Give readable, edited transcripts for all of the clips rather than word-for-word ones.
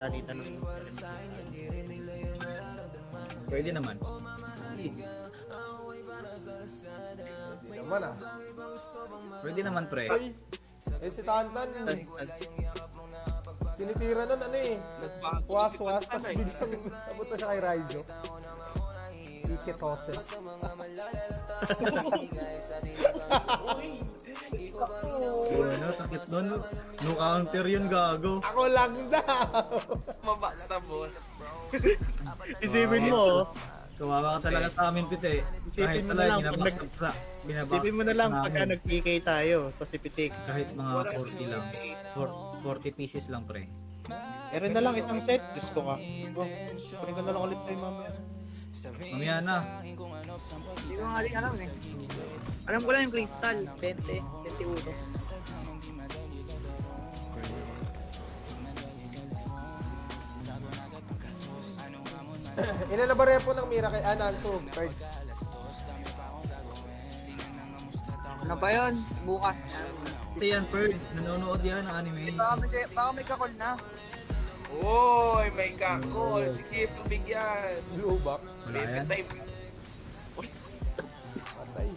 Salita ng pwede naman. Hindi naman ah. Pwede naman, pre. Ay, si Tantan, tinitira nun ano eh. Was-was, tas biglang napunta siya kay Raizo. Ike Tosen. Ano, sakit nun. No counter yun, gago. Ako lang daw. Mabasa, boss. Isipin mo, kawawa ka talaga sa amin, Pite. Isipin mo na lang, Isipin mo na lang pagka nag-PK tayo, tapos ipitik. kahit mga 40 lang. 40 pieces lang, pre. Meron na lang isang set, Diyos ko ka. Oh, kunin ko na lang ulit tayo mamaya. Mamaya na. Hindi ko nga din alam eh. Alam ko lang yung crystal. 20, 21. Ilan na ba repo ng Mira kay Nanso? Third. Ano ba yun? Bukas na. Kasi yan, Bird. Nanonood yan ng anime. Baka may kakol na. Oy, may kakol. Sige, pabigyan. Lubak. Wala yan. Time. Patay.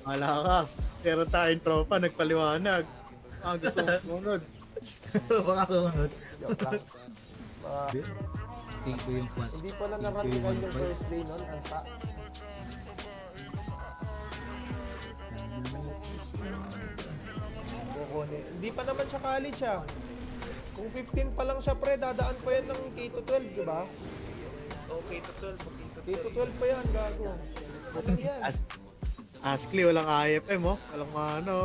Wala ka. Pero tayong tropa, nagpaliwanag. Gusto mo sumunod. Baka sumunod. Joke lang. Mga, Think ko yung fun. hindi pa na narantigan yung first day nun. Ang sa. Hindi pa naman siya college ah. Kung 15 pa lang siya pre, dadaan pa yan ng K-12, di ba? Okay, to 12. K-12 pa yan, gago. Ano yan? Askli, walang IFM oh. Walang ano.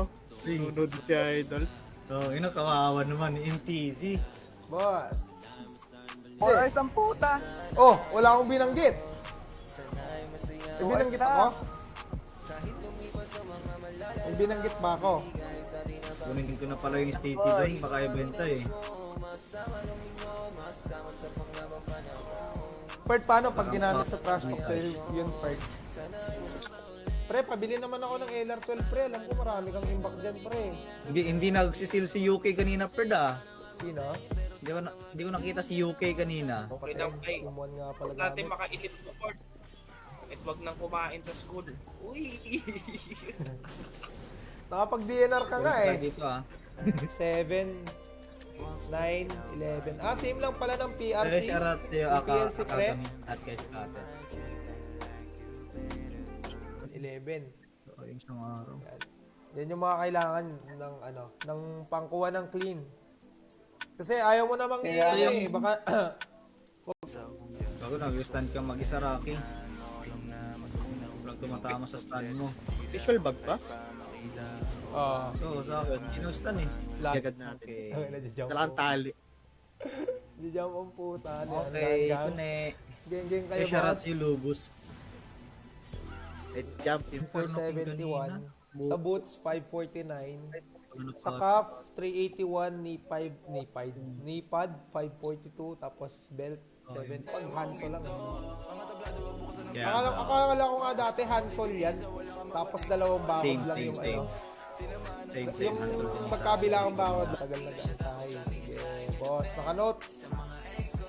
Nunod si Idol. So, kawawa naman, MTZ. Boss. Or ang puta. Oh, wala akong binanggit. May binanggit ako? May binanggit ba ako? Kunin ko na pala yung state doon, baka ibenta eh. Pert, paano pag ginamit sa trash talk sa'yo yun, Pert? Pre, pabili naman ako ng LR12, pre. Alam ko marami kang imbak dyan, pre. Hindi nagsisil si UK kanina, Fred ah. Sino? Hindi ko nakita si UK kanina. Okay, Ay, tumuan nga pala Huwag natin gamit. makailip sa court. At wag nang kumain sa school. Uy! Nakapag-DNR ka nga eh. Dito ah. 7, 9, 11. Ah, same lang pala ng Pero PRC. shoutout sa iyo, Yung PLC, pre. at kay Scatter. 11. So, yung isang araw. Yan. Yan yung mga kailangan ng ano, ng pangkuha ng clean. Kasi ayaw mo namang Kaya ano eh, baka Bago nag-stand kang mag-isa, Rocky. Walang tumatama sa stand mo. Visual bag ba? Oo, sa akin. Ginustan eh. lahat. Gagad natin. Okay. Ang na-jump. Kailangan tali. Di-jump ang puta. Okay, kune. Geng-geng kayo Eh, shoutout boss. si Lubus. Let's jump in. 471. Sa boots, 549. Ano Sa pa? cuff, 381. Knee pad, 542. Tapos belt, 7. Pag Hansol lang. Kaya, Akala ko nga dati Hansol yan. Tapos dalawang bakod Same, lang same, yung same. ano. Same, Hansel din. Magkabilang bakod. Tagal na tayo. Sige, boss. Nakanote.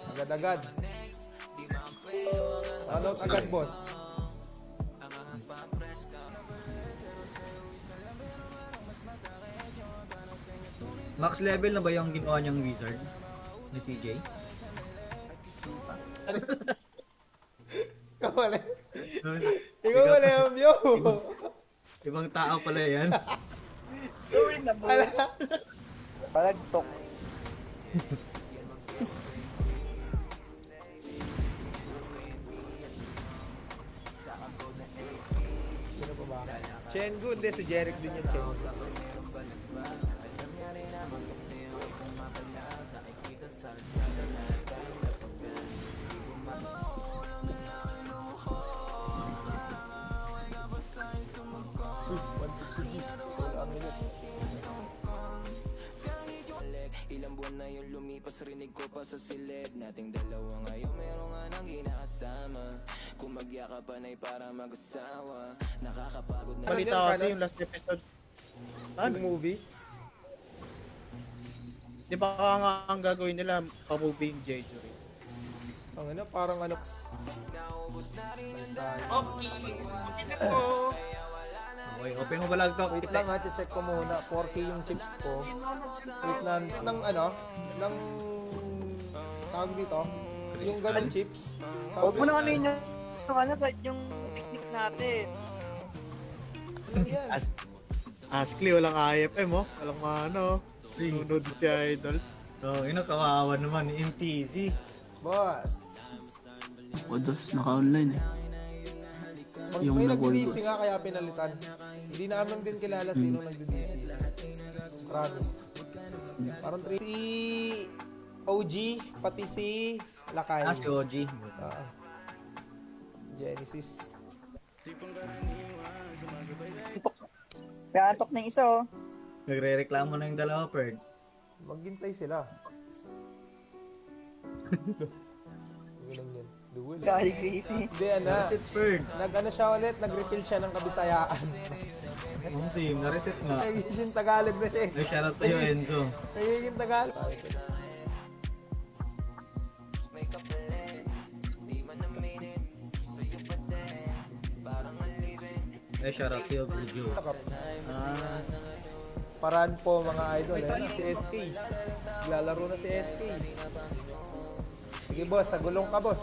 Agad-agad. Nakanote agad, boss. Max level na ba yung ginawa niyang wizard? Ni CJ? Ikaw wala. Ikaw wala yung view. Ibang tao pala yan. Sorry na, boss. Palagtok. Sino pa ba? Chengu, hindi. Si Jeric din yung Chengu. Ilang buwan na yung lumipas, rinig ko pa sa silid nating dalawa ngayon, meron nga nang ginakasama. Kung magyakapan ay para mag-asawa. Nakakapagod na. Balita kasi yung last episode. Ano? Movie? Di ba nga ang gagawin nila, pamove yung Jeju. Ang ano, parang ano. Okay. Okay na po. Okay, open mo balag to. Wait lang ha, check ko muna. 4K yung chips ko. Wait lang. Ng ano? Ng... Tawag dito? Yung ganun chips. Huwag mo na ano yun yung ano, yung technique natin. Ano yan? Askli, walang IFM, oh. Walang ano. Nunod si Idol. So, kawawa naman ni MTZ. Boss. Odos, naka-online eh. Yung May nag-world nag-DC nga kaya pinalitan. Hindi namin din kilala sino nag-DC. Promise. Parang 3 si OG, pati si Lakay. Si OG. Genesis. May antok ng isa oh. Nagre-reklamo na yung dalawa, Perd. Maghintay sila. Ganun yun. Duel. Kaya crazy. Hindi, ano. Reset, Perd. Nag-ano siya ulit, nag-refill siya ng kabisayaan. Sim, na-reset nga. Nagiging Tagalog na siya eh. Ay, shoutout sa'yo, Enzo. Nagiging Tagalog. Ay, shoutout sa'yo, Bujo. Paraan po mga idol. Ayan, si SK. Lalaro na si SK. Sige boss, sa gulong ka boss.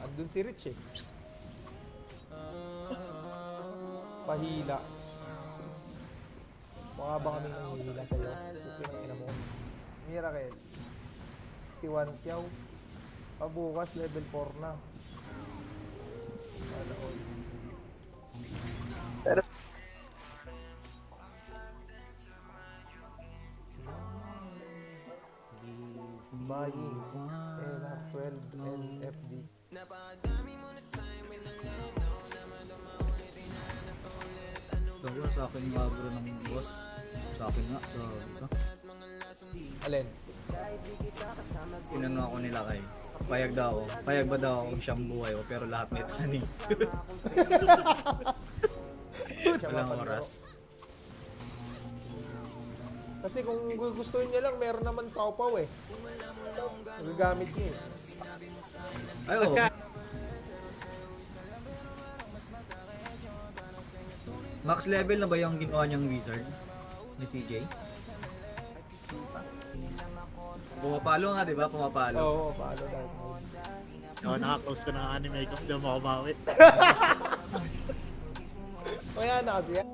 Andun si Rich eh. Pahila. Mukha ba kaming nanghihila sa'yo? Okay ng ina mo. Miracle. 61 kyaw. Pabukas level 4 na. Ano all. Buying LR12 and FD. So, sa akin yung agro ng boss. Sa akin nga. So, ito. Alin? Tinanong ako nila kay. Payag daw ako. Payag ba daw akong siyang buhay ko pero lahat may taning. Walang oras. Kasi kung gustuin niya lang, meron naman pau-pau eh. Nagagamit niya eh. Ay, oo. Max level na ba yung ginawa niyang wizard? Ni CJ? Pumapalo nga, di ba? Pumapalo. Oo, paano dahil. Ako naka-close ko ng anime ko, hindi mo ako mawi. Kaya na kasi yan.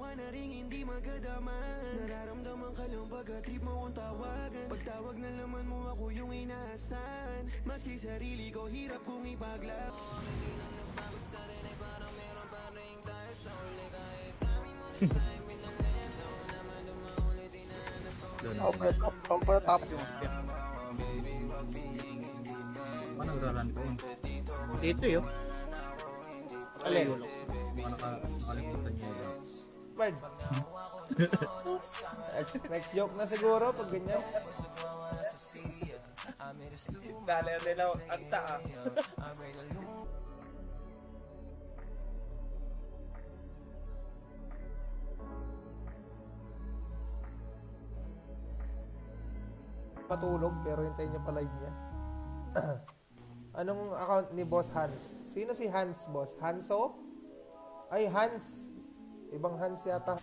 Over top. Paano nagra-run ko yun? Dito yun. Alin? Baka nakalimutan niya yun. Bird. Next joke na siguro pag ganyan. Dali nila ang taa. Patulog pero hintayin niya pa live niya. Anong account ni Boss Hans? Sino si Hans, Boss? Hanso? Ay, Hans. Ibang Hans yata.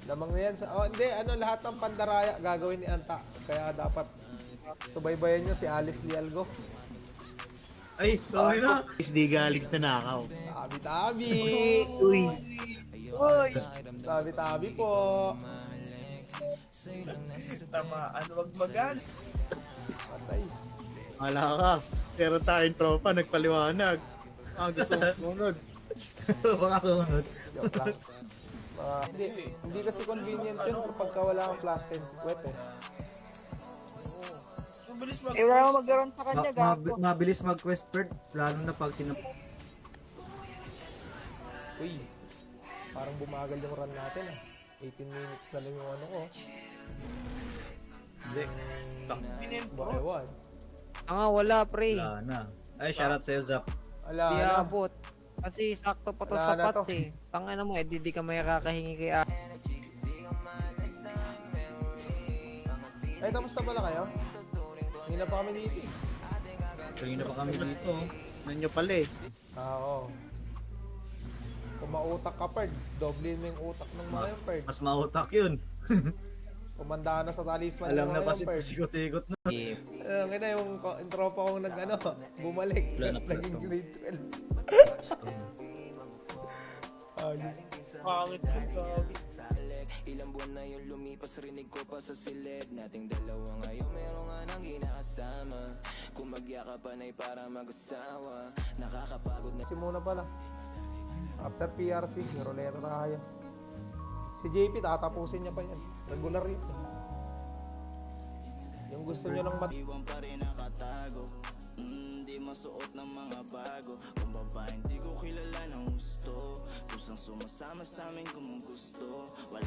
Lamang na yan sa... Oh, hindi. Ano, lahat ng pandaraya gagawin ni Anta. Kaya dapat subaybayan nyo si Alice Lialgo. Ay, okay na! Hindi galing sa nakaw. Tabi-tabi! Uy. Uy. Tabi-tabi po! Tamaan, wag magan. Patay. Wala ka. Meron tayong tropa, nagpaliwanag. Gusto mo sumunod. Baka sumunod. Joke lang. Hindi kasi convenient yun kapag wala kang plus 10 squat eh. Mabilis mag- Eh, wala mo mag-run sa kanya, gago. Mabilis mag-quest Perd, lalo na pag Uy, parang bumagal yung run natin ah. 18 minutes na lang yung ano ko. Hindi. Ewan. Wala pre. Wala na. Ay, shoutout sa'yo, Zap. Ala Di na. abot. Kasi sakto pa to Wala sa na to. pats eh. Tangina mo, di ka may kakahingi kay Ay, tapos na pala kayo? Hindi na pa kami dito. Kanina pa kami dito. Nanyo pala eh. Oo. Kung mautak ka, Perd, doblin mo yung utak ng mga yung Perd. Mas mautak yun. Kumanda na sa talisman Alam ng na mga kasi yung Perd. sikot-sikot na. Ngayon na yung tropa kong bumalik. Wala na pala Naging to. grade 12. Ayun. Pangit ko gabi. Ilang buwan na yung lumipas, rinig ko pa sa silid nating dalawa ngayon, meron nga nang ginakasama. Kung magyakapan ay para mag-asawa. Nakakapagod na Simuna pala. After PRC, Roleta tayo. Si JP, tatapusin niya pa yan. Regular yun. Yung gusto niyo lang iwan pa rin nakatago. Di masuot ng mga bago. Kung babaeng di ko kilala ng gusto, kusang sumasama sa amin kung gusto. Wala